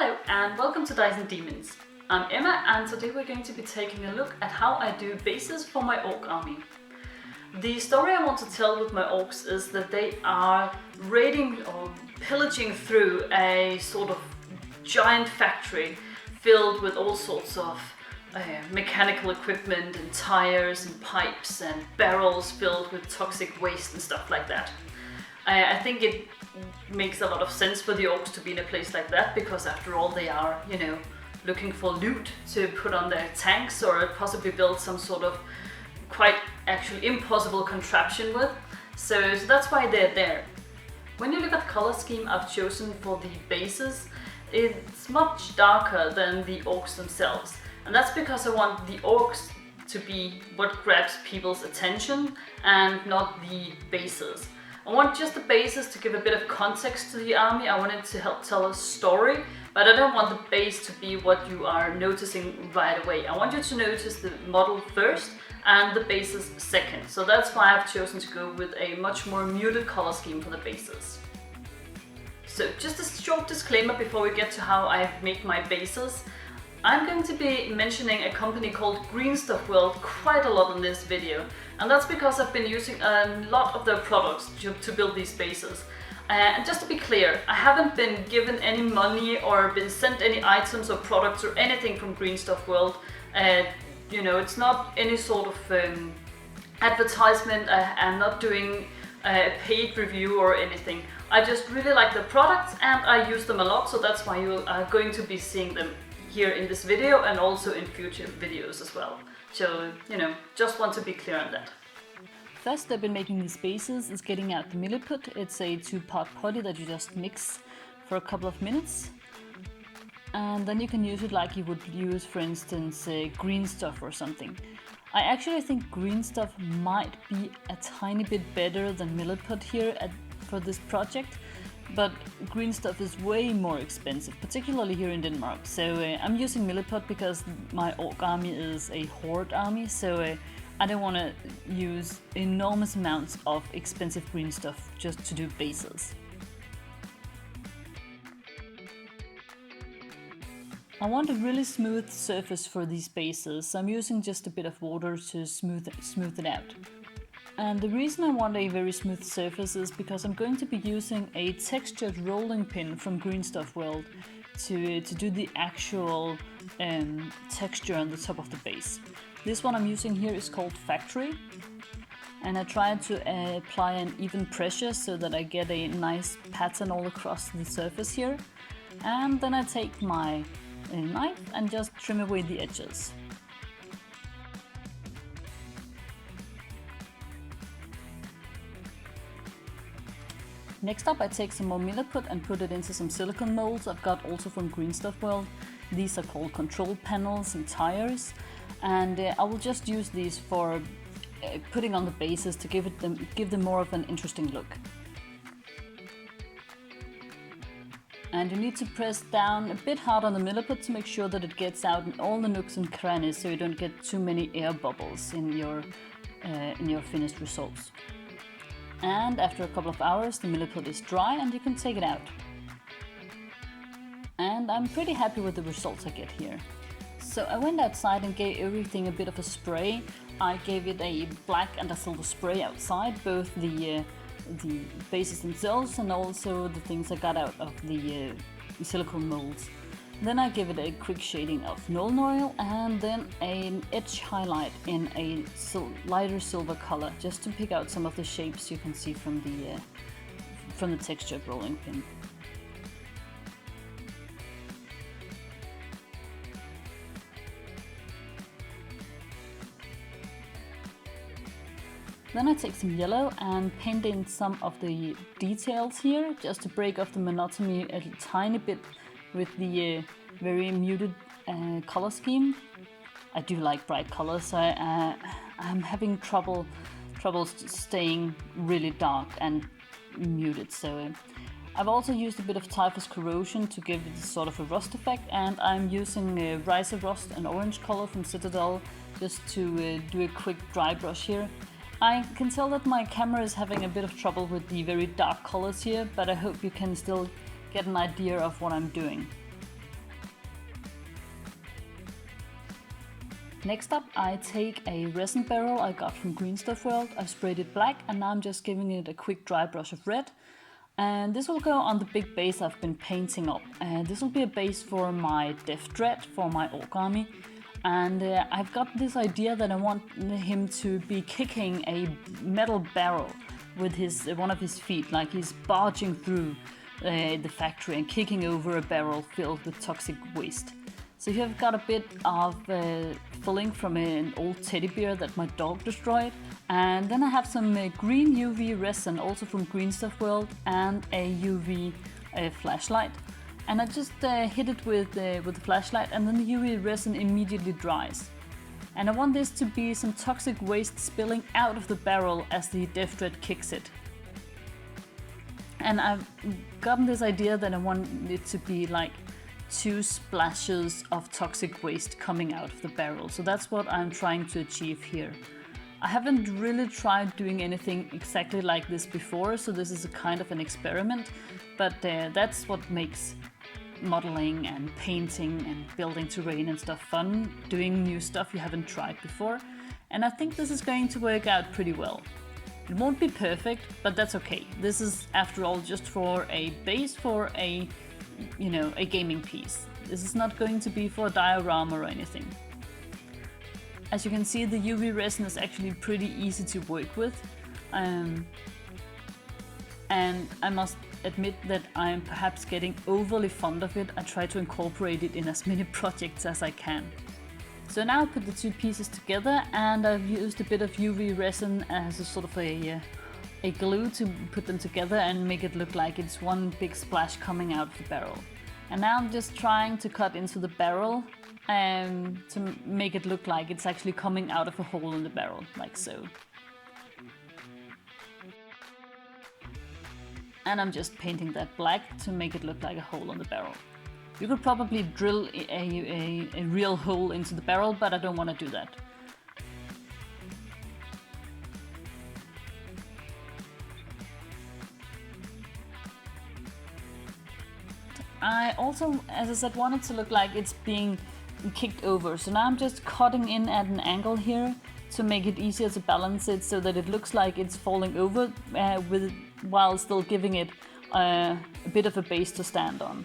Hello and welcome to Dice and Demons. I'm Emma and today we're going to be taking a look at how I do bases for my orc army. The story I want to tell with my orcs is that they are raiding or pillaging through a sort of giant factory filled with all sorts of mechanical equipment and tires and pipes and barrels filled with toxic waste and stuff like that. I think it makes a lot of sense for the orcs to be in a place like that because after all they are, looking for loot to put on their tanks or possibly build some sort of quite actually impossible contraption with. So that's why they're there. When you look at the color scheme I've chosen for the bases, it's much darker than the orcs themselves. And that's because I want the orcs to be what grabs people's attention and not the bases. I want just the bases to give a bit of context to the army. I want it to help tell a story, but I don't want the base to be what you are noticing right away. I want you to notice the model first and the bases second. So that's why I've chosen to go with a much more muted color scheme for the bases. So just a short disclaimer before we get to how I make my bases. I'm going to be mentioning a company called Green Stuff World quite a lot in this video, and that's because I've been using a lot of their products to build these bases. And just to be clear, I haven't been given any money or been sent any items or products or anything from Green Stuff World. It's not any sort of advertisement. I'm not doing a paid review or anything. I just really like the products and I use them a lot, so that's why you are going to be seeing them here in this video and also in future videos as well. So, just want to be clear on that. First step in making these bases is getting out the Miliput. It's a 2-part potty that you just mix for a couple of minutes. And then you can use it like you would use, for instance, green stuff or something. I actually think green stuff might be a tiny bit better than Miliput here for this project. But green stuff is way more expensive, particularly here in Denmark. So I'm using Miliput because my orc army is a horde army, so I don't want to use enormous amounts of expensive green stuff just to do bases. I want a really smooth surface for these bases, so I'm using just a bit of water to smooth it out. And the reason I want a very smooth surface is because I'm going to be using a textured rolling pin from Green Stuff World to do the actual texture on the top of the base. This one I'm using here is called Factory, and I try to apply an even pressure so that I get a nice pattern all across the surface here. And then I take my knife and just trim away the edges. Next up I take some more Miliput and put it into some silicone molds I've got also from Green Stuff World. These are called control panels and tires, and I will just use these for putting on the bases to give them more of an interesting look. And you need to press down a bit hard on the Miliput to make sure that it gets out in all the nooks and crannies so you don't get too many air bubbles in your finished results. And after a couple of hours the Miliput is dry and you can take it out. And I'm pretty happy with the results I get here. So I went outside and gave everything a bit of a spray. I gave it a black and a silver spray outside, both the bases themselves and also the things I got out of the silicone molds. Then I give it a quick shading of Nuln Oil and then an edge highlight in a lighter silver color, just to pick out some of the shapes you can see from the textured rolling pin. Then I take some yellow and paint in some of the details here, just to break off the monotony a tiny bit with the very muted color scheme. I do like bright colors, so I'm having trouble staying really dark and muted. So I've also used a bit of Typhus Corrosion to give it sort of a rust effect, and I'm using Riser Rust and orange color from Citadel just to do a quick dry brush here. I can tell that my camera is having a bit of trouble with the very dark colors here, but I hope you can still get an idea of what I'm doing. Next up, I take a resin barrel I got from Green Stuff World. I've sprayed it black and now I'm just giving it a quick dry brush of red. And this will go on the big base I've been painting up. And this will be a base for my Death Dread, for my Orc army. And I've got this idea that I want him to be kicking a metal barrel with one of his feet, like he's barging through the factory and kicking over a barrel filled with toxic waste. So here I've got a bit of filling from an old teddy bear that my dog destroyed. And then I have some green UV resin, also from Green Stuff World, and a UV flashlight. And I just hit it with the flashlight, and then the UV resin immediately dries. And I want this to be some toxic waste spilling out of the barrel as the Death Dread kicks it. And I've gotten this idea that I want it to be like 2 splashes of toxic waste coming out of the barrel. So that's what I'm trying to achieve here. I haven't really tried doing anything exactly like this before, so this is a kind of an experiment, but that's what makes modeling and painting and building terrain and stuff fun, doing new stuff you haven't tried before. And I think this is going to work out pretty well. It won't be perfect, but that's okay. This is, after all, just for a base for a gaming piece. This is not going to be for a diorama or anything. As you can see, the UV resin is actually pretty easy to work with. And I must admit that I'm perhaps getting overly fond of it. I try to incorporate it in as many projects as I can. So now I put the 2 pieces together, and I've used a bit of UV resin as a sort of a glue to put them together and make it look like it's one big splash coming out of the barrel. And now I'm just trying to cut into the barrel to make it look like it's actually coming out of a hole in the barrel, like so. And I'm just painting that black to make it look like a hole in the barrel. You could probably drill a real hole into the barrel, but I don't want to do that. I also, as I said, wanted to look like it's being kicked over. So now I'm just cutting in at an angle here to make it easier to balance it so that it looks like it's falling over while still giving it a bit of a base to stand on.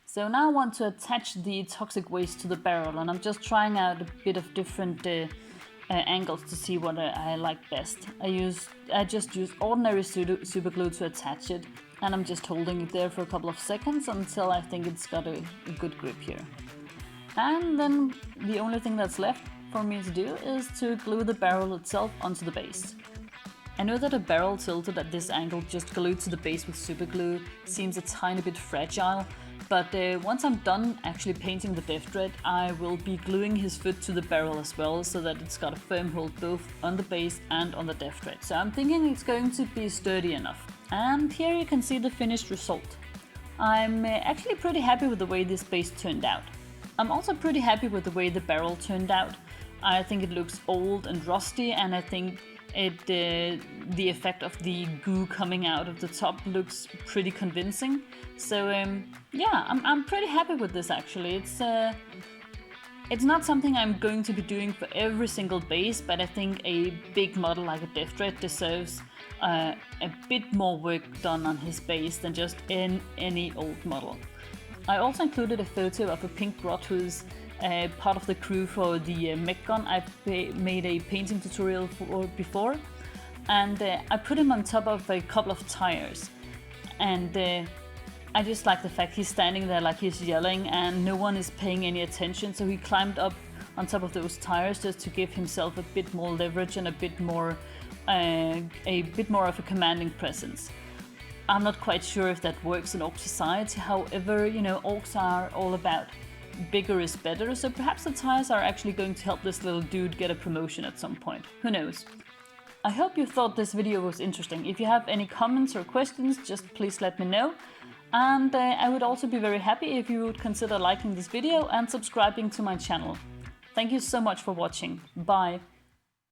So now I want to attach the toxic waste to the barrel, and I'm just trying out a bit of different angles to see what I like best. I just use ordinary super glue to attach it, and I'm just holding it there for a couple of seconds until I think it's got a good grip here. And then the only thing that's left for me to do is to glue the barrel itself onto the base. I know that a barrel tilted at this angle just glued to the base with super glue seems a tiny bit fragile, but once I'm done actually painting the Death Dread, I will be gluing his foot to the barrel as well, so that it's got a firm hold both on the base and on the Death Dread. So I'm thinking it's going to be sturdy enough. And here you can see the finished result. I'm actually pretty happy with the way this base turned out. I'm also pretty happy with the way the barrel turned out. I think it looks old and rusty, and I think the effect of the goo coming out of the top looks pretty convincing. So yeah, I'm pretty happy with this actually. It's not something I'm going to be doing for every single base, but I think a big model like a Death Dread deserves a bit more work done on his base than just in any old model. I also included a photo of a pink grot who's part of the crew for the mech gun I've made a painting tutorial for before, and I put him on top of a couple of tires, and I just like the fact he's standing there like he's yelling and no one is paying any attention, so he climbed up on top of those tires just to give himself a bit more leverage and a bit more of a commanding presence. I'm not quite sure if that works in Orc society, however, you know, Orcs are all about bigger is better, so perhaps the tires are actually going to help this little dude get a promotion at some point. Who knows? I hope you thought this video was interesting. If you have any comments or questions, just please let me know. And I would also be very happy if you would consider liking this video and subscribing to my channel. Thank you so much for watching. Bye!